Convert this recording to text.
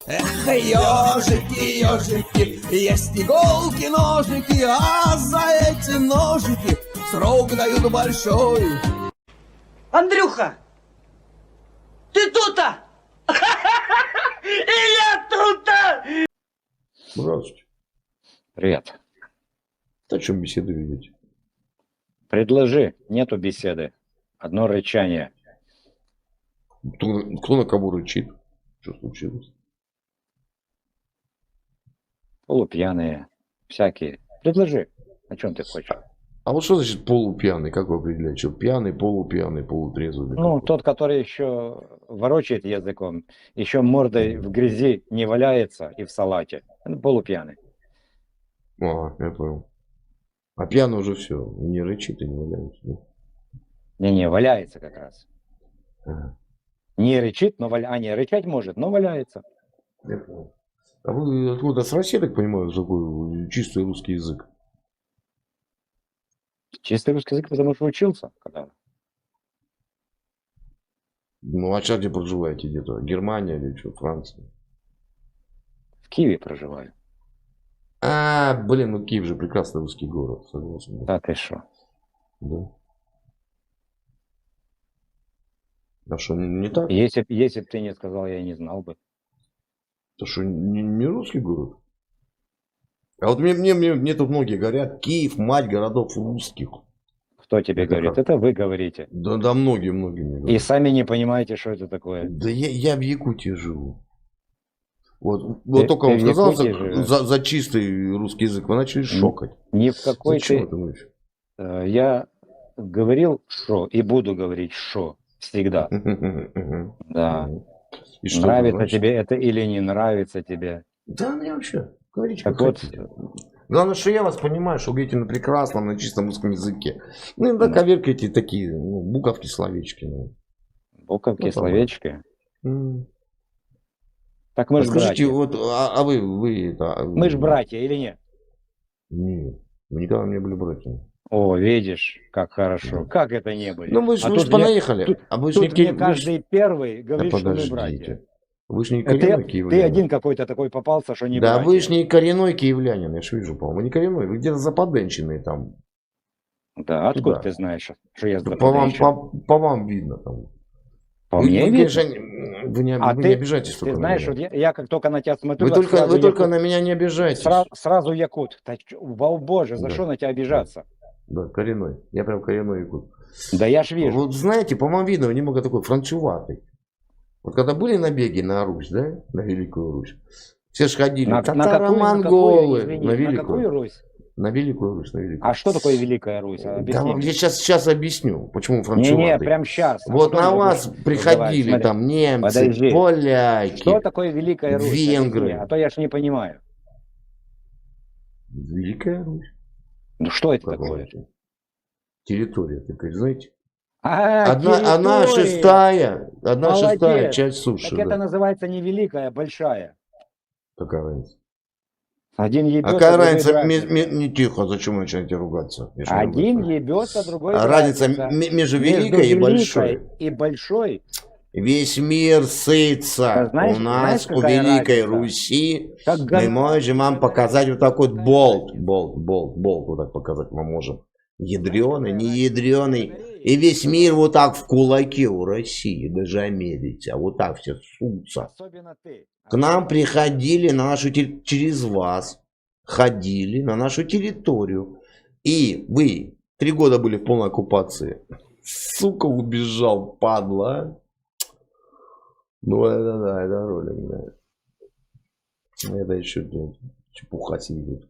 Эх, ежики, ежики, есть иголки, ножики, а за эти ножики срок дают большой. Андрюха, ты тут-то? И я тут-то! Здравствуйте. Привет. О чем беседу ведете? Предложи, нету беседы. Одно рычание. Кто на кого рычит? Что случилось? Полупьяные, всякие. Предложи, о чем ты хочешь. А вот что значит полупьяный? Как вы определяете? Что пьяный, полутрезвый? Или Ну, какой? тот, который еще ворочает языком, еще мордой в грязи не валяется и в салате. Он полупьяный. А, я понял. А пьяный уже все, не рычит и не валяется. Да? Не, валяется как раз. Ага, Не рычит, но валяется. А не, рычать может, но валяется. я понял. А вы откуда, с России, я так понимаю, такой чистый русский язык? Чистый русский язык, потому что учился когда. Ну, а сейчас где проживаете? Где-то Германия или что, Франция? В Киеве проживаю. А, блин, ну Киев же прекрасный русский город, согласен. Да ты что? Да. А что, не так? Если б ты не сказал, я и не знал бы. Это что, не русский город? А вот мне тут многие говорят, Киев, мать городов русских. Кто тебе Это говорит? как? Это вы говорите. Да, многие мне И говорят. сами не понимаете, что это такое. Да я в Якутии живу. Вот Ты только в вам сказал Якутии живешь? за чистый русский язык, вы начали шокать. Ни в какой Зачем ты... это ночью? Я говорил «шо» и буду говорить «шо» всегда. Да. И что это Нравится значит? тебе это или не нравится тебе. Да, мне вообще, говорите, Так как вот, хотите. Главное, что я вас понимаю, что говорите на прекрасном, на чистом русском языке. Ну, иногда Да. коверкаете такие буковки, словечки. Ну. буковки, Ну, словечки. М. Так мы А ж скажите, братья. вот, а вы это... Мы ж братья или нет? Нет, вы никогда не были братьями. О, видишь, как хорошо. Да. Как это не были? Ну, вы же тут мне, понаехали. тут, А вы ж тут мне каждый первый Да говорит, что мы братья. подождите. Вы же не коренной Ты киевлянин. один какой-то такой попался, что не Да братья. вы же не коренной киевлянин, я же вижу, по-моему. Вы не коренной, вы где-то западенщины там. Да, откуда Туда. ты знаешь, что я По вам видно там. По Вы, мне вы, видно. конечно, вы не обижайтесь только Ты на знаешь, меня. вот я как только на тебя смотрю, Вы так сразу только якут. на меня не обижайтесь. Сразу якут. О боже, за Да. что на тебя обижаться? Да, коренной. Я прям коренной якут. Да я ж вижу. Вот знаете, по-моему, видно, вы немного такой франчуватый. Вот когда были набеги на Русь, да, на Великую Русь, все ж ходили, татаро-монголы, на на какую Русь? На Великую Русь, на Великую. А что такое Великая Русь? Да, Объясни мне. я сейчас объясню, почему франчуватый. Не, прям сейчас. Вот на вас приходили Смотри. там немцы, Подожди. поляки, Что такое Великая Русь? венгры. Объясни, а то я ж не понимаю. Великая Русь. Ну что это Как такое? знаете? Территория такая, знаете? А, Одна территория. шестая Молодец. часть суши. Так это Да. называется не великая, а большая. Какая разница? Один ебется, Какая другой разница? дразнится. Не тихо, зачем вы начинаете ругаться? Я ж не Один ругаюсь. ебется, другой Разница дразнится. между великой и большой. Великой и большой. Весь мир сытся. Да знаешь- У нас, знаешь, у какая Великой разница? Руси, Как мы можем вам показать вот такой вот болт. Вот так показать мы можем. Ядреный, не ядреный. И весь мир вот так в кулаке у России, даже Америки. А вот так все ссутся. Особенно ты. К нам приходили на нашу через вас. Ходили на нашу территорию. И вы 3 года были в полной оккупации. Сука, убежал, падла. А? Ну это да, это ролик, да. Это еще чепуха сидит.